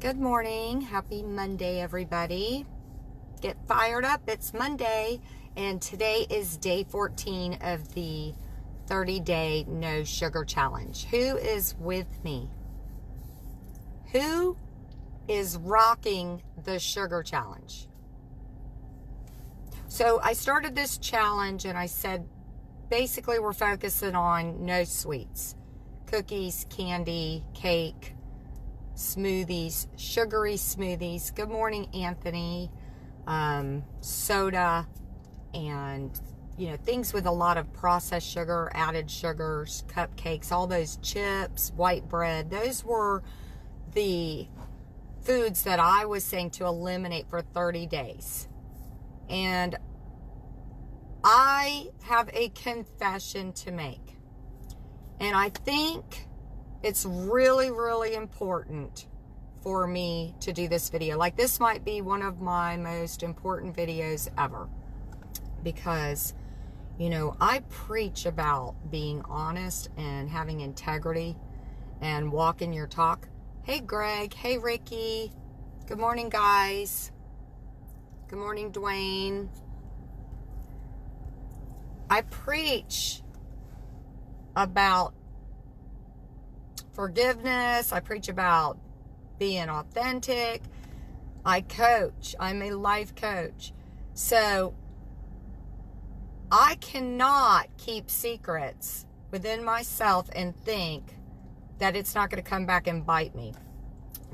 Good morning. Happy Monday, everybody. Get fired up. It's Monday, and today is day 14 of the 30-day no sugar challenge. Who is with me? Who is rocking the sugar challenge? So I started this challenge and I said, basically we're focusing on no sweets, cookies, candy, cake, smoothies, sugary smoothies. Good morning, Anthony. Soda and, things with a lot of processed sugar, added sugars, cupcakes, all those chips, white bread. Those were the foods that I was saying to eliminate for 30 days. And I have a confession to make. And I think it's really, really important for me to do this video. Like, this might be one of my most important videos ever. Because, I preach about being honest and having integrity and walking your talk. Hey, Greg. Hey, Ricky. Good morning, guys. Good morning, Dwayne. I preach about forgiveness. I preach about being authentic. I coach. I'm a life coach. So I cannot keep secrets within myself and think that it's not going to come back and bite me.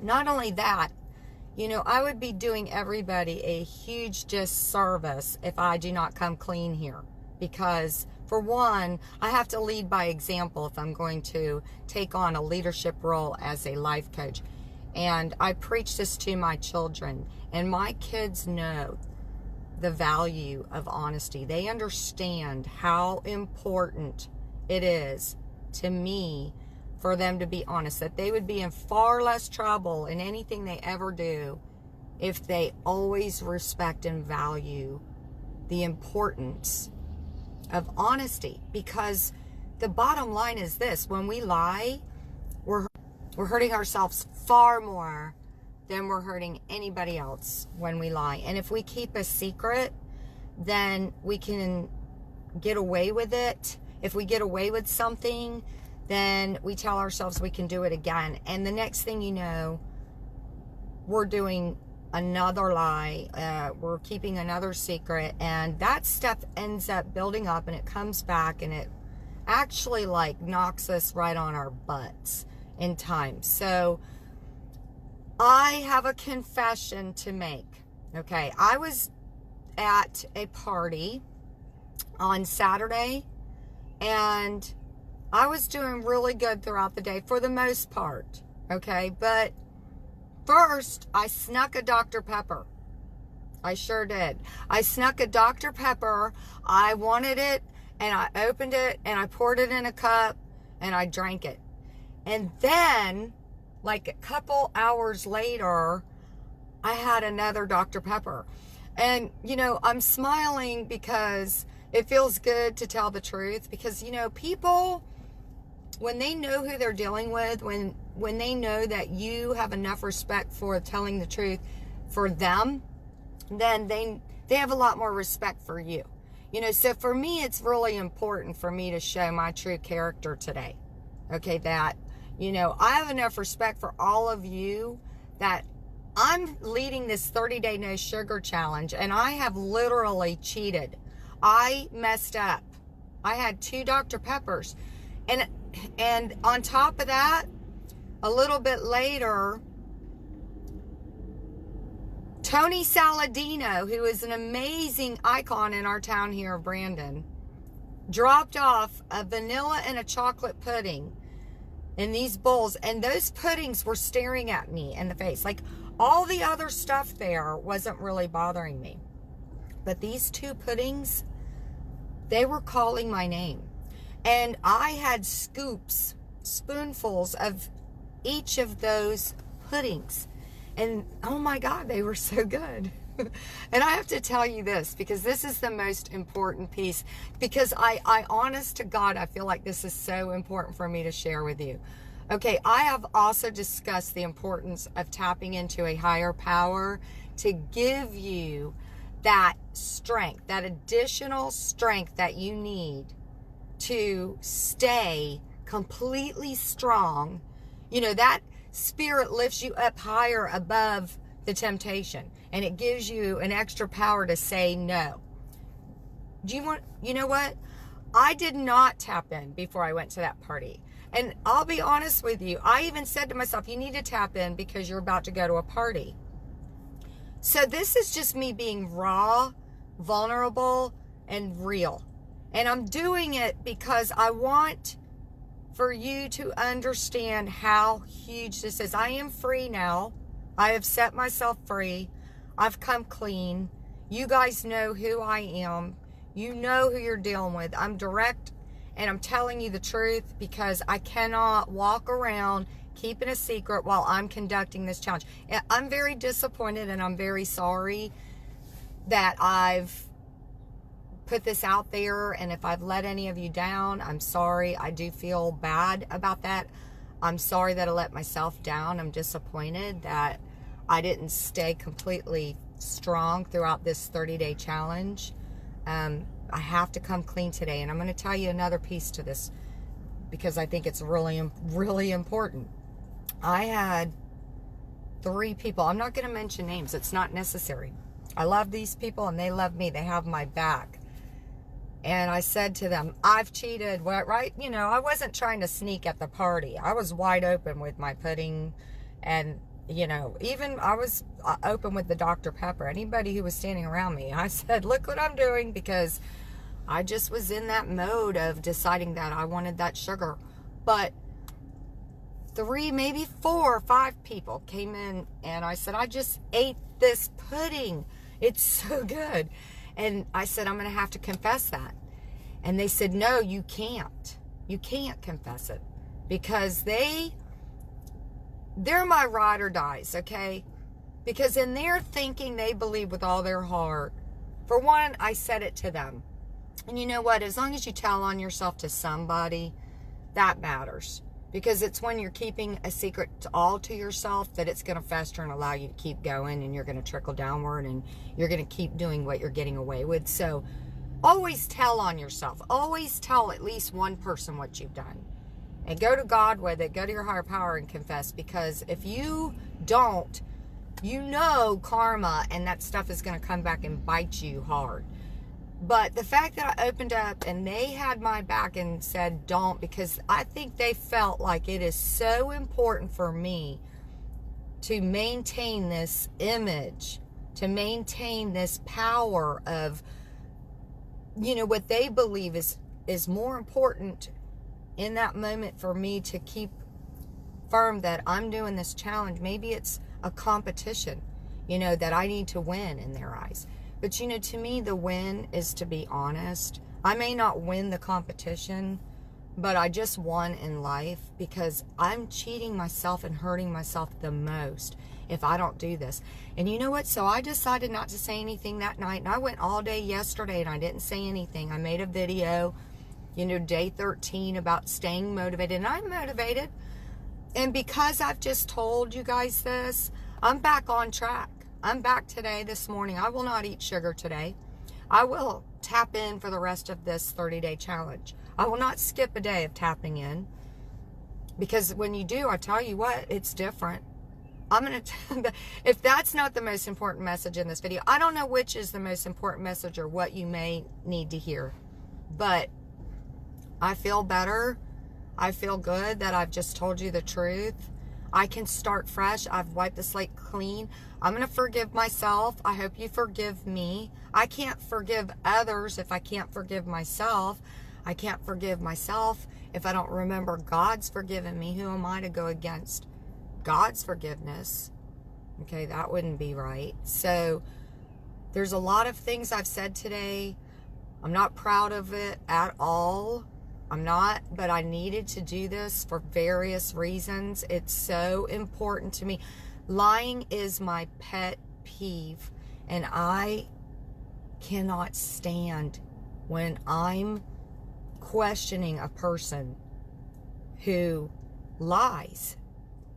Not only that, I would be doing everybody a huge disservice if I do not come clean here. Because, for one, I have to lead by example if I'm going to take on a leadership role as a life coach. And I preach this to my children. And my kids know the value of honesty. They understand how important it is to me for them to be honest. That they would be in far less trouble in anything they ever do if they always respect and value the importance of honesty. Because the bottom line is this: when we lie, we're hurting ourselves far more than we're hurting anybody else when we lie. And if we keep a secret, then we can get away with it. If we get away with something, then we tell ourselves we can do it again. And the next thing you know, we're doing another lie, we're keeping another secret, and that stuff ends up building up, and it comes back, and it actually knocks us right on our butts in time. So I have a confession to make. Okay, I was at a party on Saturday, and I was doing really good throughout the day for the most part. Okay, but first, I snuck a Dr. Pepper. I sure did. I snuck a Dr. Pepper. I wanted it, and I opened it, and I poured it in a cup, and I drank it. And then, a couple hours later, I had another Dr. Pepper. And, I'm smiling because it feels good to tell the truth. Because, people, when they know who they're dealing with, when they know that you have enough respect for telling the truth for them, then they have a lot more respect for you. So for me, it's really important for me to show my true character today. Okay, that, I have enough respect for all of you that I'm leading this 30-day no sugar challenge, and I have literally cheated. I messed up. I had 2 Dr. Peppers. And on top of that, a little bit later, Tony Saladino, who is an amazing icon in our town here of Brandon, dropped off a vanilla and a chocolate pudding in these bowls. And those puddings were staring at me in the face. All the other stuff there wasn't really bothering me. But these 2 puddings, they were calling my name. And I had spoonfuls of each of those puddings. And oh my God, they were so good. And I have to tell you this, because this is the most important piece. Because I honest to God, I feel like this is so important for me to share with you. Okay, I have also discussed the importance of tapping into a higher power to give you that strength, that additional strength that you need to stay completely strong. You know, that spirit lifts you up higher above the temptation, and it gives you an extra power to say no. You know what? I did not tap in before I went to that party. And I'll be honest with you, I even said to myself, you need to tap in because you're about to go to a party. So this is just me being raw, vulnerable, and real. And I'm doing it because I want for you to understand how huge this is. I am free now. I have set myself free. I've come clean. You guys know who I am. You know who you're dealing with. I'm direct, and I'm telling you the truth because I cannot walk around keeping a secret while I'm conducting this challenge. I'm very disappointed, and I'm very sorry that I've put this out there, and if I've let any of you down, I'm sorry. I do feel bad about that. I'm sorry that I let myself down. I'm disappointed that I didn't stay completely strong throughout this 30-day challenge. I have to come clean today, and I'm going to tell you another piece to this because I think it's really, really important. I had 3 people. I'm not going to mention names. It's not necessary. I love these people, and they love me. They have my back. And I said to them, I've cheated, right? You know, I wasn't trying to sneak at the party. I was wide open with my pudding, and you know, even I was open with the Dr. Pepper. Anybody who was standing around me, I said, look what I'm doing, because I just was in that mode of deciding that I wanted that sugar. But 3, maybe 4 or 5 people came in, and I said, I just ate this pudding. It's so good. And I said, I'm going to have to confess that. And they said, no, you can't. You can't confess it, because they're my ride or dies, okay? Because in their thinking, they believe with all their heart. For one, I said it to them. And you know what? As long as you tell on yourself to somebody, that matters. Because it's when you're keeping a secret all to yourself that it's going to fester and allow you to keep going, and you're going to trickle downward, and you're going to keep doing what you're getting away with. So always tell on yourself. Always tell at least one person what you've done. And go to God with it. Go to your higher power and confess. Because if you don't, you know karma and that stuff is going to come back and bite you hard. But the fact that I opened up and they had my back and said don't, because I think they felt like it is so important for me to maintain this image, to maintain this power of, you know, what they believe is more important in that moment for me to keep firm that I'm doing this challenge. Maybe it's a competition, you know, that I need to win in their eyes. But, you know, to me, the win is to be honest. I may not win the competition, but I just won in life, because I'm cheating myself and hurting myself the most if I don't do this. And you know what? So I decided not to say anything that night. And I went all day yesterday and I didn't say anything. I made a video, you know, day 13 about staying motivated. And I'm motivated. And because I've just told you guys this, I'm back on track. I'm back today, this morning. I will not eat sugar today. I will tap in for the rest of this 30-day challenge. I will not skip a day of tapping in. Because when you do, I tell you what, it's different. I'm going to, if that's not the most important message in this video, I don't know which is the most important message or what you may need to hear. But I feel better. I feel good that I've just told you the truth. I can start fresh. I've wiped the slate clean. I'm going to forgive myself. I hope you forgive me. I can't forgive others if I can't forgive myself. I can't forgive myself if I don't remember God's forgiven me. Who am I to go against God's forgiveness? Okay, that wouldn't be right. So there's a lot of things I've said today. I'm not proud of it at all. I'm not, but I needed to do this for various reasons. It's so important to me. Lying is my pet peeve, and I cannot stand when I'm questioning a person who lies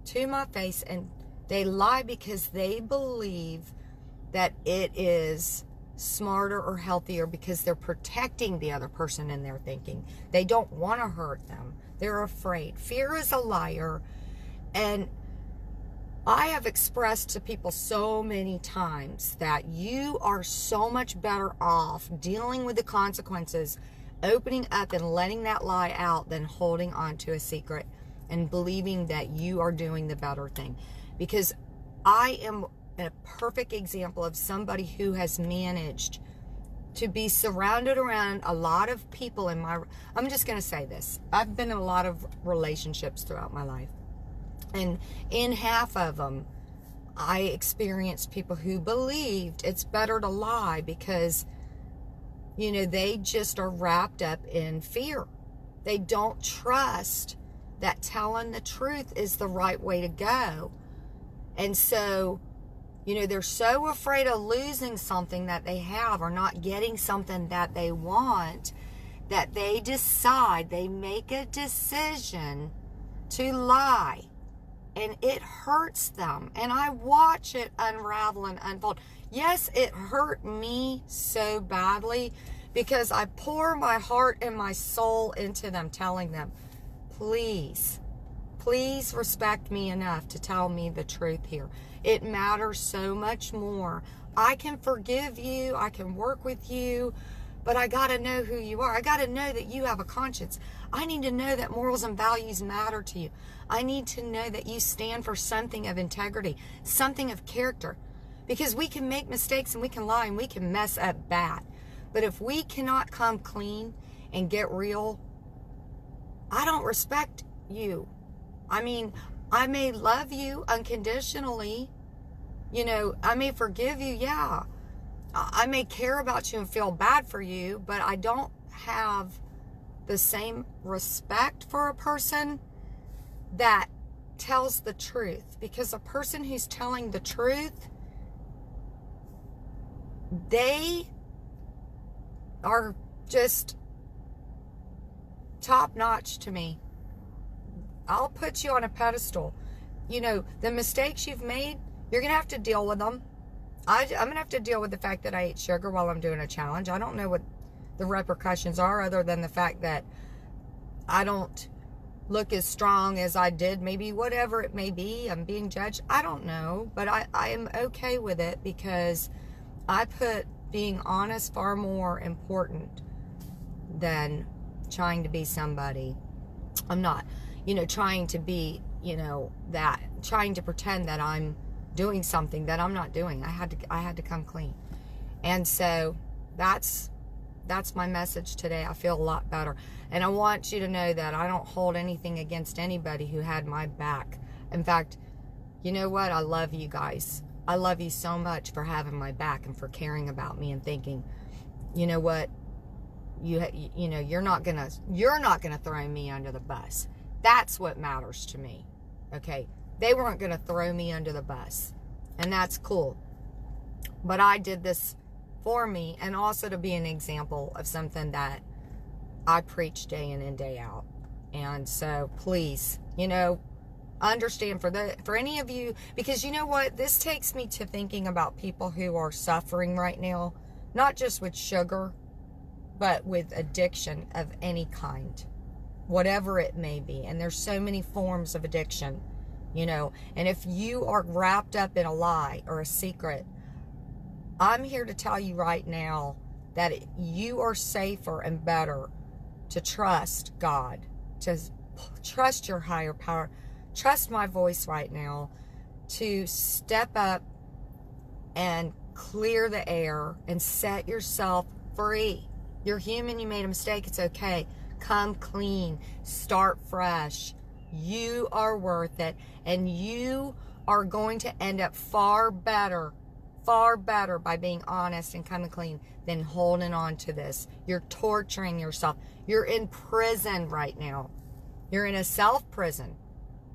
to my face, and they lie because they believe that it is smarter or healthier because they're protecting the other person in their thinking. They don't want to hurt them. They're afraid. Fear is a liar. And I have expressed to people so many times that you are so much better off dealing with the consequences, opening up and letting that lie out, than holding on to a secret and believing that you are doing the better thing. Because I am a perfect example of somebody who has managed to be surrounded around a lot of people I'm just going to say this. I've been in a lot of relationships throughout my life. And in half of them, I experienced people who believed it's better to lie because, they just are wrapped up in fear. They don't trust that telling the truth is the right way to go. And so, they're so afraid of losing something that they have or not getting something that they want that they make a decision to lie. And it hurts them. And I watch it unravel and unfold. Yes, it hurt me so badly because I pour my heart and my soul into them, telling them, please respect me enough to tell me the truth here. It matters so much more. I can forgive you. I can work with you. But I got to know who you are. I got to know that you have a conscience. I need to know that morals and values matter to you. I need to know that you stand for something of integrity, something of character. Because we can make mistakes and we can lie and we can mess up bad. But if we cannot come clean and get real, I don't respect you. I mean, I may love you unconditionally. I may forgive you, yeah. I may care about you and feel bad for you, but I don't have the same respect for a person that tells the truth. Because a person who's telling the truth, they are just top notch to me. I'll put you on a pedestal. The mistakes you've made, you're going to have to deal with them. I'm going to have to deal with the fact that I ate sugar while I'm doing a challenge. I don't know what the repercussions are other than the fact that I don't look as strong as I did. Maybe whatever it may be, I'm being judged. I don't know, but I am okay with it because I put being honest far more important than trying to be somebody. I'm not, trying to be, trying to pretend that I'm doing something that I'm not doing. I had to come clean. And so that's my message today. I feel a lot better. And I want you to know that I don't hold anything against anybody who had my back. In fact, you know what? I love you guys. I love you so much for having my back and for caring about me and thinking, you know what? You're not gonna throw me under the bus. That's what matters to me. Okay? They weren't gonna throw me under the bus. And that's cool. But I did this for me and also to be an example of something that I preach day in and day out. And so please, understand for any of you, because you know what? This takes me to thinking about people who are suffering right now, not just with sugar, but with addiction of any kind, whatever it may be. And there's so many forms of addiction, and if you are wrapped up in a lie or a secret, I'm here to tell you right now that you are safer and better to trust God, to trust your higher power, trust my voice right now, to step up and clear the air and set yourself free. You're human. You made a mistake. It's okay. Come clean. Start fresh. You are worth it. And you are going to end up far better by being honest and coming clean than holding on to this. You're torturing yourself. You're in prison right now. You're in a self-prison.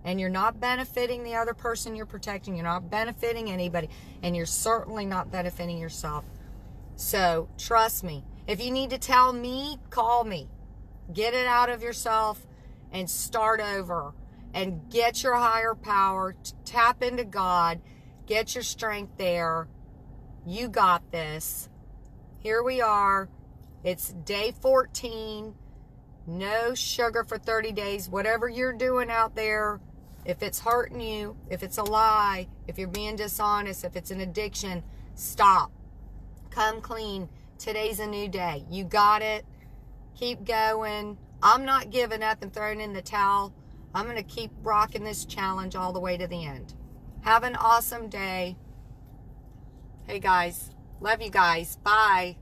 And you're not benefiting the other person you're protecting. You're not benefiting anybody. And you're certainly not benefiting yourself. So, trust me. If you need to tell me, call me. Get it out of yourself and start over. and get your higher power. Tap into God. Get your strength there. You got this. Here we are. It's day 14. No sugar for 30 days. Whatever you're doing out there, if it's hurting you, if it's a lie, if you're being dishonest, if it's an addiction, stop. Come clean. Today's a new day. You got it. Keep going. I'm not giving up and throwing in the towel. I'm going to keep rocking this challenge all the way to the end. Have an awesome day. Hey guys. Love you guys. Bye.